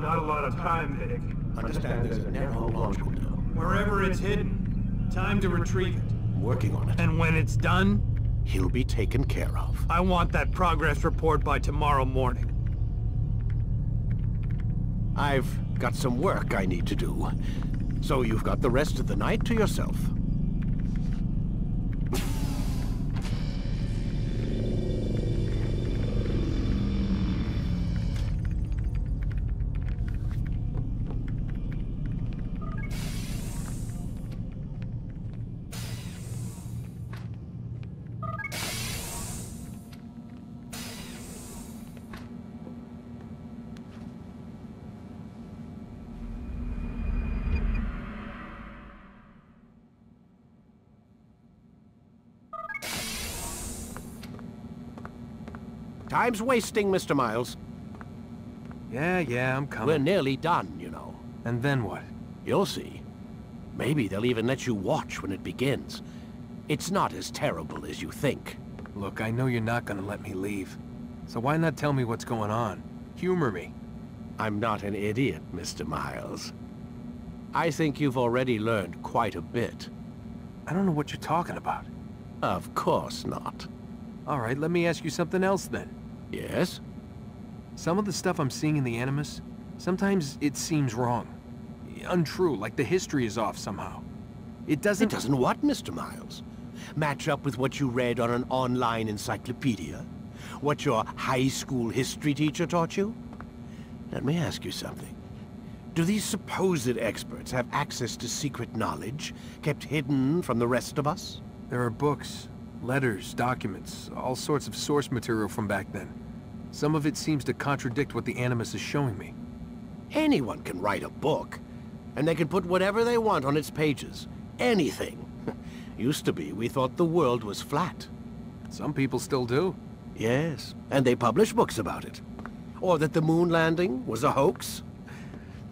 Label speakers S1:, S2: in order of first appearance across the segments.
S1: Not a lot of time, Vic.
S2: Understand there's a narrow launch window.
S1: Wherever it's hidden, time to retrieve it.
S2: Working on it.
S1: And when it's done,
S2: He'll be taken care of.
S1: I want that progress report by tomorrow morning.
S2: I've got some work I need to do. So you've got the rest of the night to yourself. Time's wasting, Mr. Miles.
S3: Yeah, I'm coming.
S2: We're nearly done, you know.
S3: And then what?
S2: You'll see. Maybe they'll even let you watch when it begins. It's not as terrible as you think.
S3: Look, I know you're not gonna let me leave. So why not tell me what's going on? Humor me.
S2: I'm not an idiot, Mr. Miles. I think you've already learned quite a bit.
S3: I don't know what you're talking about.
S2: Of course not.
S3: All right, let me ask you something else then.
S2: Yes?
S3: Some of the stuff I'm seeing in the Animus, sometimes it seems wrong. Untrue, like the history is off somehow. It doesn't
S2: what, Mr. Miles? Match up with what you read on an online encyclopedia? What your high school history teacher taught you? Let me ask you something. Do these supposed experts have access to secret knowledge, kept hidden from the rest of us?
S3: There are books, letters, documents, all sorts of source material from back then. Some of it seems to contradict what the Animus is showing me.
S2: Anyone can write a book, and they can put whatever they want on its pages. Anything. Used to be, we thought the world was flat.
S3: Some people still do.
S2: Yes, and they publish books about it. Or that the moon landing was a hoax.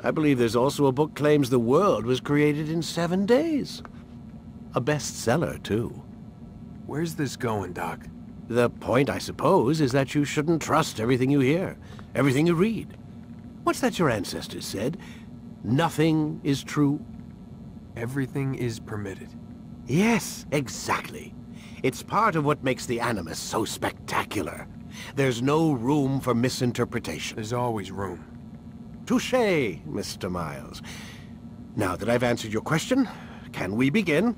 S2: I believe there's also a book claims the world was created in 7 days. A bestseller, too.
S3: Where's this going, Doc?
S2: The point, I suppose, is that you shouldn't trust everything you hear, everything you read. What's that your ancestors said? Nothing is true?
S3: Everything is permitted.
S2: Yes, exactly. It's part of what makes the Animus so spectacular. There's no room for misinterpretation.
S3: There's always room.
S2: Touché, Mr. Miles. Now that I've answered your question, can we begin?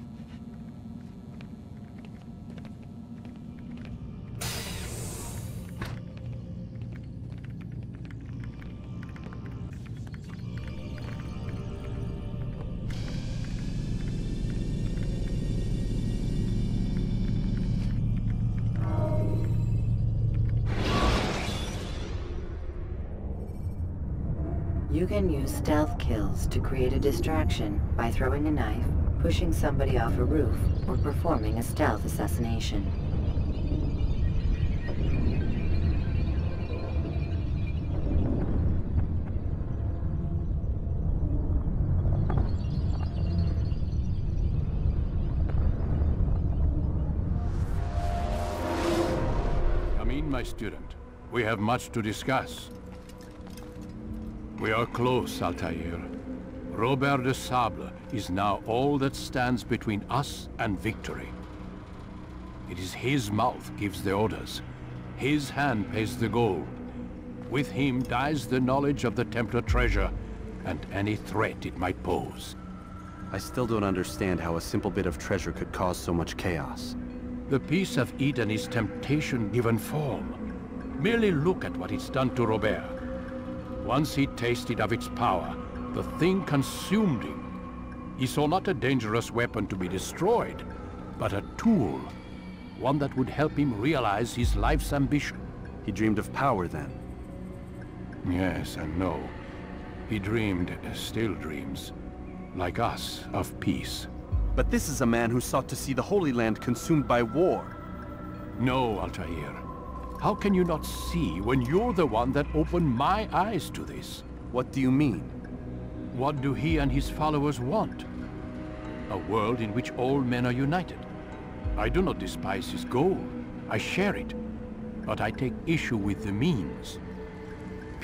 S4: You can use stealth kills to create a distraction by throwing a knife, pushing somebody off a roof, or performing a stealth assassination.
S5: Come in, my student. We have much to discuss. We are close, Altaïr. Robert de Sablé is now all that stands between us and victory. It is his mouth gives the orders. His hand pays the gold. With him dies the knowledge of the Templar treasure and any threat it might pose.
S6: I still don't understand how a simple bit of treasure could cause so much chaos.
S5: The Peace of Eden is temptation given form. Merely look at what it's done to Robert. Once he tasted of its power, the thing consumed him. He saw not a dangerous weapon to be destroyed, but a tool. One that would help him realize his life's ambition.
S6: He dreamed of power then?
S5: Yes and no. He dreamed, still dreams, like us, of peace.
S6: But this is a man who sought to see the Holy Land consumed by war.
S5: No, Altaïr. How can you not see when you're the one that opened my eyes to this?
S6: What do you mean?
S5: What do he and his followers want? A world in which all men are united. I do not despise his goal. I share it. But I take issue with the means.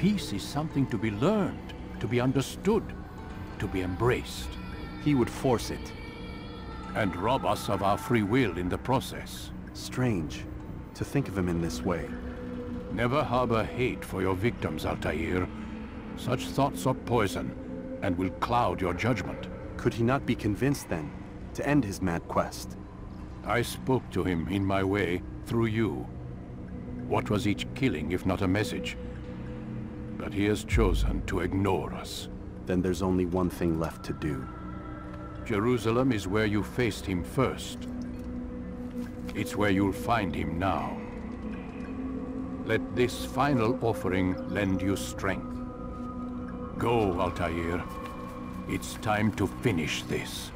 S5: Peace is something to be learned, to be understood, to be embraced.
S6: He would force it.
S5: And rob us of our free will in the process.
S6: Strange to think of him in this way.
S5: Never harbor hate for your victims, Altaïr. Such thoughts are poison, and will cloud your judgment.
S6: Could he not be convinced, then, to end his mad quest?
S5: I spoke to him in my way, through you. What was each killing if not a message? But he has chosen to ignore us.
S6: Then there's only one thing left to do.
S5: Jerusalem is where you faced him first. It's where you'll find him now. Let this final offering lend you strength. Go, Altaïr. It's time to finish this.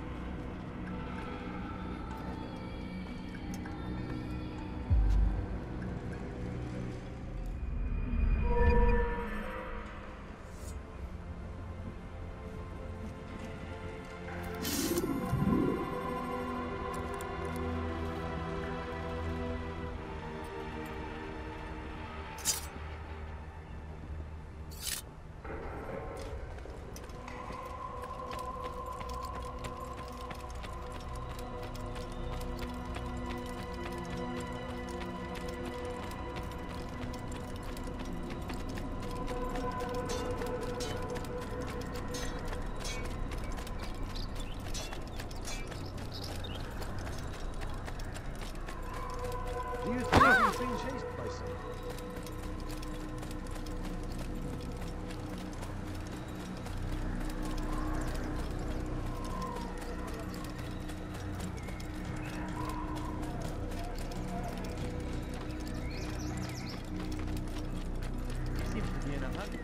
S7: Do you think he's being chased by someone? He seems to be in a hurry.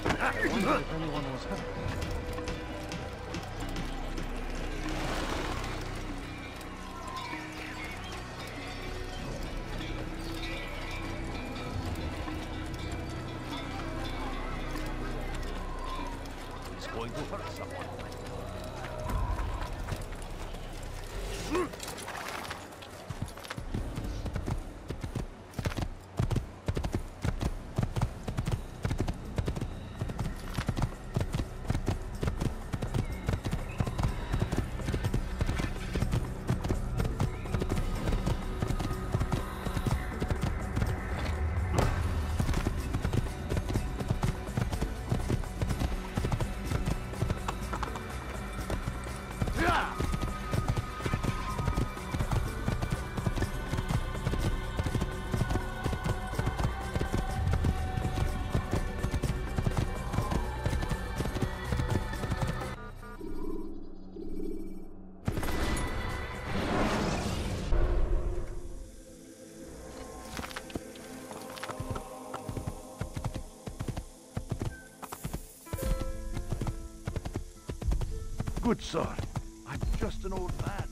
S7: I wonder if anyone was hurt. He's going to hurt someone.
S8: Good sir, I'm just an old man.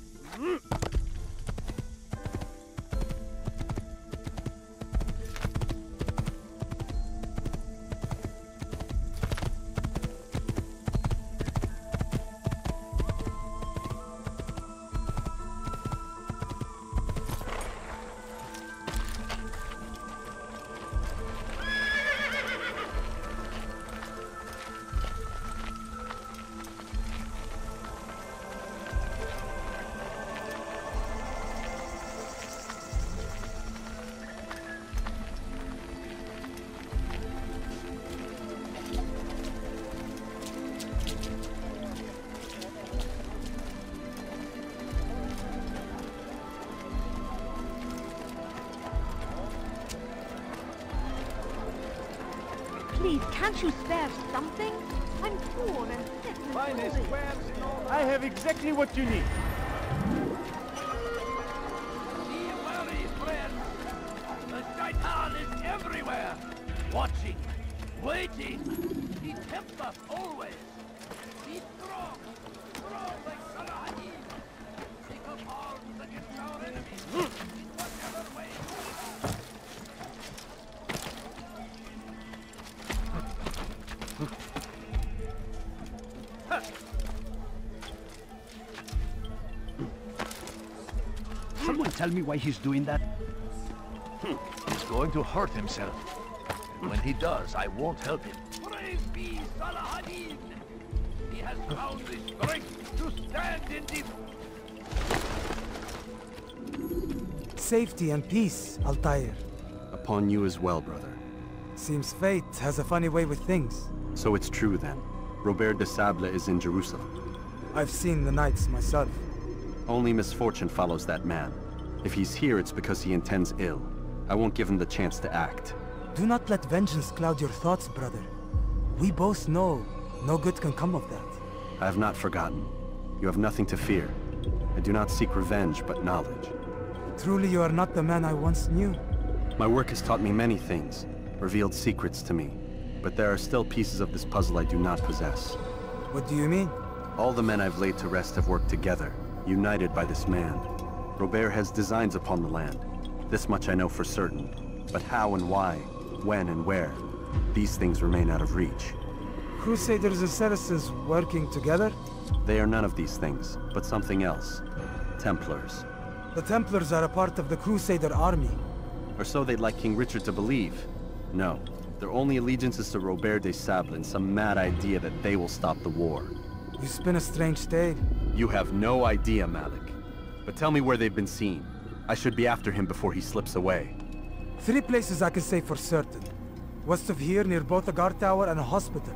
S9: Please, can't you spare something? I'm poor and sick and
S7: Finest
S9: cold.
S7: wares in all
S8: I have exactly what you need.
S10: Be wary, friends. The Shaitan is everywhere. Watching, waiting. He tempts us always. Be strong. Strong like Salah Hadid. Take up arms against our enemies. In whatever way.
S8: tell me why he's doing that? He's going to hurt himself. And when he does, I won't help him.
S10: Praise be Salahadin! He has found the strength to stand in
S11: Safety and peace, Altaïr.
S6: Upon you as well, brother.
S11: Seems fate has a funny way with things.
S6: So it's true then. Robert de Sablé is in Jerusalem.
S11: I've seen the Knights myself.
S6: Only misfortune follows that man. If he's here, it's because he intends ill. I won't give him the chance to act.
S11: Do not let vengeance cloud your thoughts, brother. We both know no good can come of that.
S6: I have not forgotten. You have nothing to fear. I do not seek revenge, but knowledge.
S11: Truly you are not the man I once knew.
S6: My work has taught me many things, revealed secrets to me. But there are still pieces of this puzzle I do not possess.
S11: What do you mean?
S6: All the men I've laid to rest have worked together, united by this man. Robert has designs upon the land. This much I know for certain. But how and why, when and where, these things remain out of reach.
S11: Crusaders and citizens working together?
S6: They are none of these things, but something else. Templars.
S11: The Templars are a part of the Crusader army.
S6: Or so they'd like King Richard to believe. No, their only allegiance is to Robert de Sablé and some mad idea that they will stop the war.
S11: You spin a strange tale.
S6: You have no idea, Malik. But tell me where they've been seen. I should be after him before he slips away.
S11: 3 places I can say for certain. West of here, near both a guard tower and a hospital.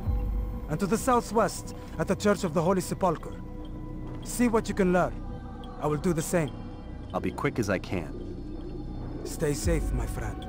S11: And to the southwest, at the Church of the Holy Sepulchre. See what you can learn. I will do the same.
S6: I'll be quick as I can.
S11: Stay safe, my friend.